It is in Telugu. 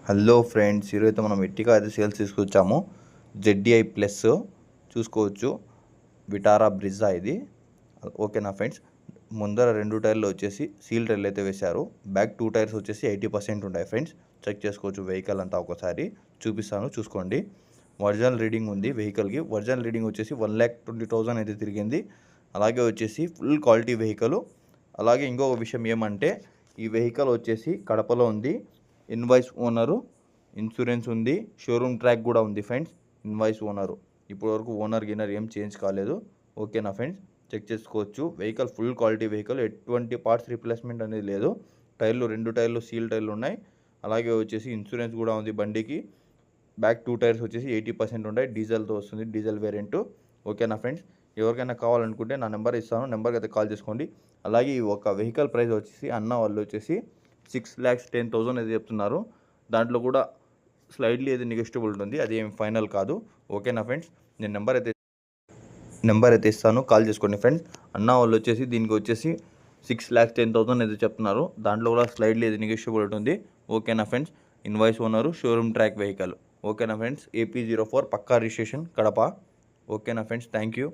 హలో ఫ్రెండ్స్, ఈరోజైతే మనం ఎట్టిగా అయితే సేల్స్ తీసుకొచ్చాము. జెడ్డీఐ ప్లస్ చూసుకోవచ్చు, విటారా బ్రిజా ఇది. ఓకేనా ఫ్రెండ్స్, ముందర 2 టైర్లు వచ్చేసి సీల్ టైర్లు అయితే వేశారు. బ్యాక్ 2 టైర్స్ వచ్చేసి 80% ఉంటాయి ఫ్రెండ్స్. చెక్ చేసుకోవచ్చు వెహికల్ అంతా, ఒకసారి చూపిస్తాను చూసుకోండి. ఒరిజినల్ రీడింగ్ ఉంది వెహికల్కి. ఒరిజినల్ రీడింగ్ వచ్చేసి 1,20,000 అయితే తిరిగింది. అలాగే వచ్చేసి ఫుల్ క్వాలిటీ వెహికల్. అలాగే ఇంకొక విషయం ఏమంటే, ఈ వెహికల్ వచ్చేసి కడపలో ఉంది. ఇన్వాయిస్ ఓనరు, ఇన్సూరెన్స్ ఉంది, షోరూమ్ ట్రాక్ కూడా ఉంది ఫ్రెండ్స్. ఇన్వాయిస్ ఓనరు ఇప్పటివరకు ఓనర్ గిన్నర్ ఏం చేంజ్ కాలేదు. ఓకేనా ఫ్రెండ్స్, చెక్ చేసుకోవచ్చు. వెహికల్ ఫుల్ క్వాలిటీ వెహికల్, ఎటువంటి పార్ట్స్ రీప్లేస్మెంట్ అనేది లేదు. టైర్లు 2 టైర్లు సీల్ టైర్లు ఉన్నాయి. అలాగే వచ్చేసి ఇన్సూరెన్స్ కూడా ఉంది బండికి. బ్యాక్ 2 టైర్స్ వచ్చేసి 80% ఉంటాయి. డీజిల్తో వస్తుంది, డీజిల్ వేరియంట్. ఓకేనా ఫ్రెండ్స్, ఎవరికైనా కావాలనుకుంటే నా నెంబర్ ఇస్తాను, నెంబర్కి అయితే కాల్ చేసుకోండి. అలాగే ఈ ఒక వెహికల్ ప్రైస్ వచ్చేసి అన్న వాళ్ళు వచ్చేసి 6,10,000 అయితే చెప్తున్నారు. దాంట్లో కూడా స్లైడ్లీ అయితే నెగోషియబుల్ ఉంటుంది, అది ఏం ఫైనల్ కాదు. ఓకేనా ఫ్రెండ్స్, నేను నెంబర్ అయితే ఇస్తాను, కాల్ చేసుకోండి ఫ్రెండ్స్. అన్న వాళ్ళు వచ్చేసి దీనికి వచ్చేసి 6,10,000 అయితే చెప్తున్నారు. దాంట్లో కూడా స్లైడ్లీ అయితే నెగోషియబుల్ ఉంటుంది. ఓకేనా friends, invoice owner, showroom track vehicle. ఓకేనా ఫ్రెండ్స్, AP04 పక్కా రిజిస్ట్రేషన్ కడప. ఓకేనా ఫ్రెండ్స్, థ్యాంక్ యూ.